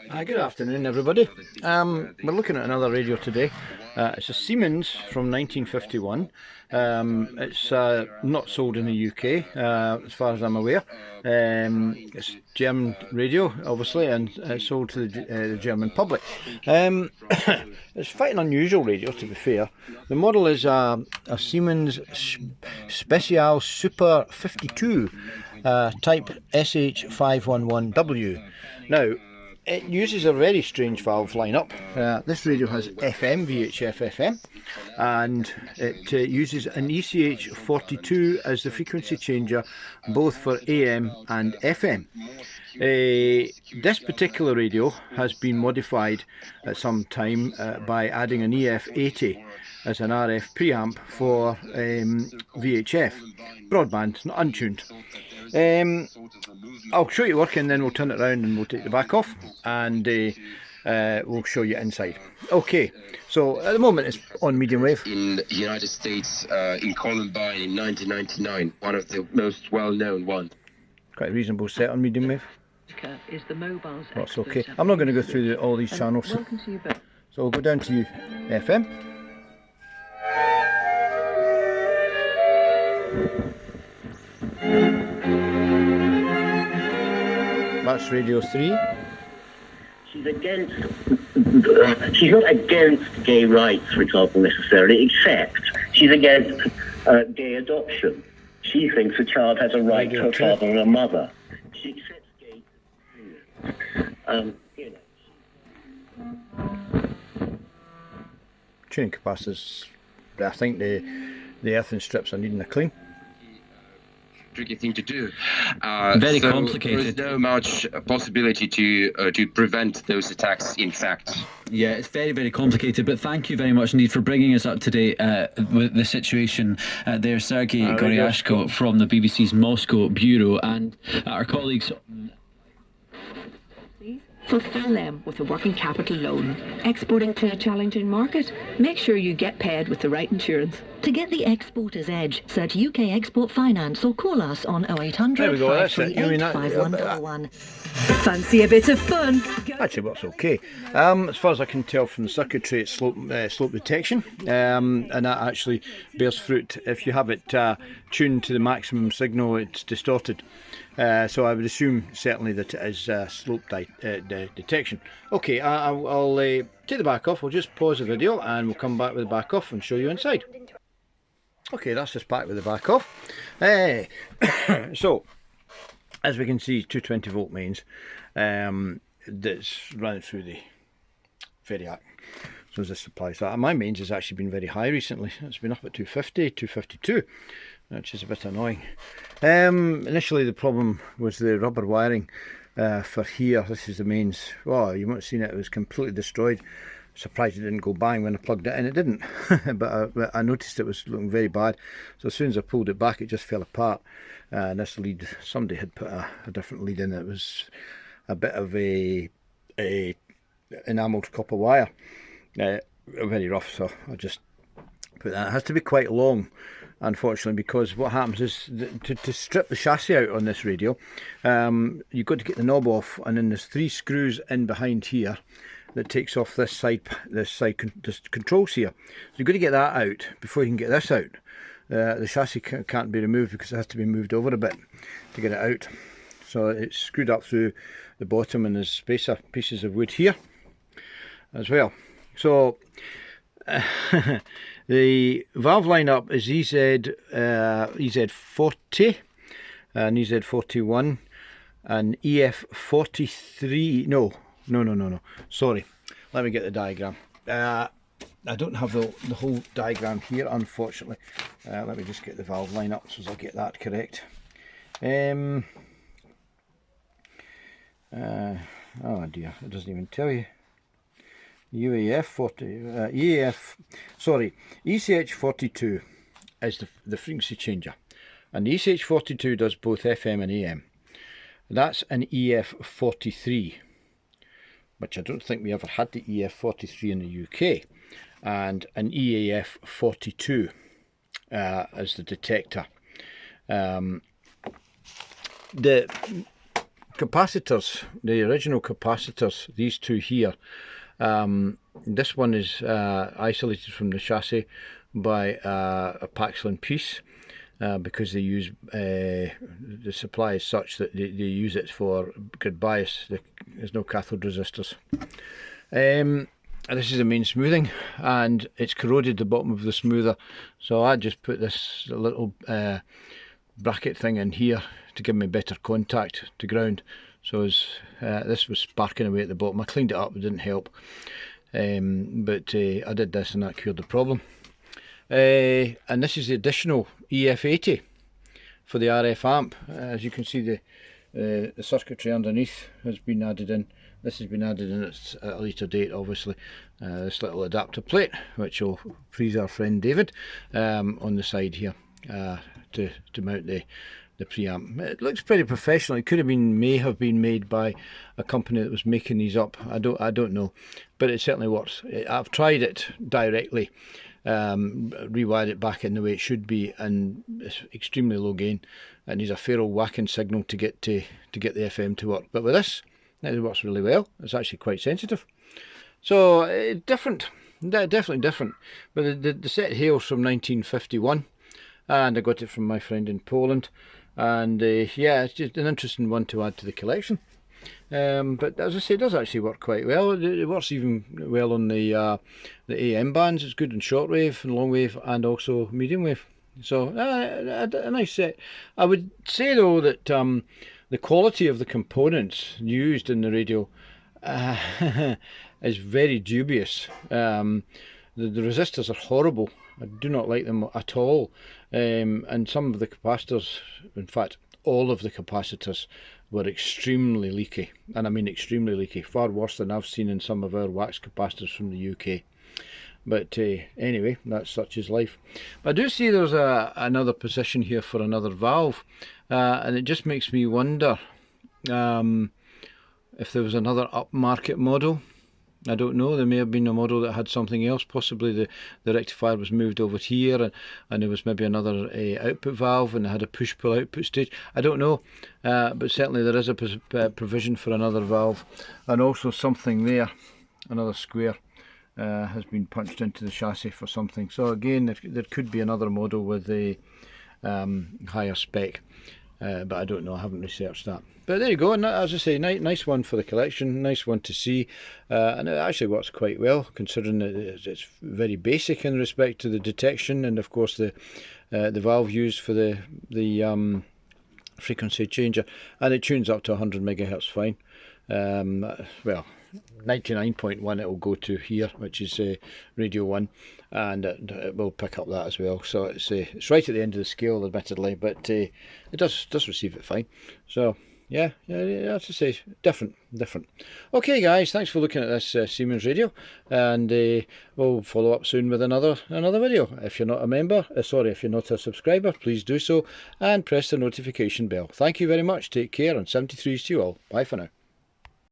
Hi, good afternoon everybody. We're looking at another radio today. It's a Siemens from 1951. It's not sold in the UK as far as I'm aware. It's German radio obviously, and it's sold to the German public. It's quite an unusual radio, to be fair. The model is a Siemens Spezial-Super 52 Type SH 511W. Now, it uses a very strange valve lineup. This radio has FM, VHF FM, and it uses an ECH42 as the frequency changer, both for AM and FM. This particular radio has been modified at some time by adding an EF80 as an RF preamp for VHF, broadband, not untuned. I'll show you working, then we'll turn it around and we'll take the back off, and we'll show you inside. Okay, so at the moment it's on medium wave. In the United States, in Columbine in 1999, one of the most well-known ones. Quite a reasonable set on medium wave. Is the mobile's That's okay. I'm not going to go through all these channels. So we'll go down to FM. That's Radio 3. She's not against gay rights, for example, necessarily, except she's against gay adoption. She thinks a child has a right to a father and a mother. She accepts gay tuning capacitors. I think the earthing strips are needing a clean. Tricky thing to do. Very so complicated. There's no much possibility to prevent those attacks, in fact. Yeah, it's very, very complicated, but thank you very much indeed for bringing us up to date with the situation there, Sergei Goryashko from the BBC's Moscow Bureau, and our colleagues. Fulfill them with a working capital loan. Exporting to a challenging market? Make sure you get paid with the right insurance. To get the exporter's edge, search UK Export Finance or call us on 0800 There we go, that's it. 5111. Fancy a bit of fun? Actually works okay. As far as I can tell from the circuitry, it's slope detection, and that actually bears fruit. If you have it tuned to the maximum signal, it's distorted. So I would assume certainly that it is slope detection. Okay, I'll take the back off. We'll just pause the video and we'll come back with the back off and show you inside. Okay, that's just back with the back off. So, as we can see, 220 volt mains that's running through the variac. So as this supplies that. My mains has actually been very high recently. It's been up at 250, 252. Which is a bit annoying. Initially the problem was the rubber wiring for here. This is the mains. Oh, you might have seen it, it was completely destroyed. Surprised it didn't go bang when I plugged it in. It didn't, but I noticed it was looking very bad. So as soon as I pulled it back, it just fell apart. And this lead, somebody had put a different lead in. It was a bit of a enamelled copper wire, very rough. So I just put that. It has to be quite long, unfortunately, because what happens is to strip the chassis out on this radio, you've got to get the knob off, and then there's 3 screws in behind here that takes off this controls here. So you've got to get that out before you can get this out. The chassis can't be removed because it has to be moved over a bit to get it out. So it's screwed up through the bottom, and there's spacer pieces of wood here as well. So the valve lineup is EZ40 and EZ41 and EF43. No, sorry, let me get the diagram. I don't have the whole diagram here, unfortunately. Let me just get the valve lineup so as I get that correct. Oh dear, it doesn't even tell you. ECH42 is the frequency changer, and the ECH42 does both FM and AM. That's an EF43, which I don't think we ever had the EF43 in the UK, and an EAF42 as the detector. The capacitors, the original capacitors, these two here, this one is isolated from the chassis by a Paxlin piece, because they use the supply is such that they use it for grid bias. There's no cathode resistors. This is the main smoothing, and it's corroded the bottom of the smoother, so I just put this little bracket thing in here to give me better contact to ground. So as this was sparking away at the bottom, I cleaned it up, it didn't help, but I did this and that cured the problem. And this is the additional EF80 for the RF amp. As you can see, the circuitry underneath has been added in. This has been added in at a later date, obviously. This little adapter plate, which will please our friend David, on the side here, to mount the preamp. It looks pretty professional. It could have been, may have been made by a company that was making these up. I don't know, but it certainly works. I've tried it directly, rewired it back in the way it should be, and it's extremely low gain. It needs a fair old whacking signal to get the FM to work. But with this, it works really well. It's actually quite sensitive. So different, definitely different. But the set hails from 1951, and I got it from my friend in Poland. And yeah, it's just an interesting one to add to the collection. But as I say, it does actually work quite well. It works even well on the AM bands. It's good in shortwave and long wave, and also medium wave. So a nice set. I would say though that the quality of the components used in the radio is very dubious. The resistors are horrible. I do not like them at all. And some of the capacitors, in fact all of the capacitors, were extremely leaky, and I mean extremely leaky, far worse than I've seen in some of our wax capacitors from the UK. But anyway, that's such is life. But I do see there's another position here for another valve, and it just makes me wonder if there was another upmarket model. I don't know, there may have been a model that had something else. Possibly the rectifier was moved over here, and there was maybe another output valve, and they had a push-pull output stage. I don't know, but certainly there is a provision for another valve, and also something there, another square has been punched into the chassis for something. So again, there could be another model with a higher spec, but I don't know, I haven't researched that. But there you go, and as I say, nice one for the collection, nice one to see, and it actually works quite well, considering that it's very basic in respect to the detection, and of course the valve used for the frequency changer, and it tunes up to 100 megahertz fine. Well, 99.1 it will go to here, which is radio 1, and it will pick up that as well. So it's right at the end of the scale, admittedly, but it does receive it fine. So yeah, as I say, different. Okay guys, thanks for looking at this Siemens radio, and we'll follow up soon with another video. If you're not a member, if you're not a subscriber, please do so, and press the notification bell. Thank you very much, take care, and 73s to you all. Bye for now.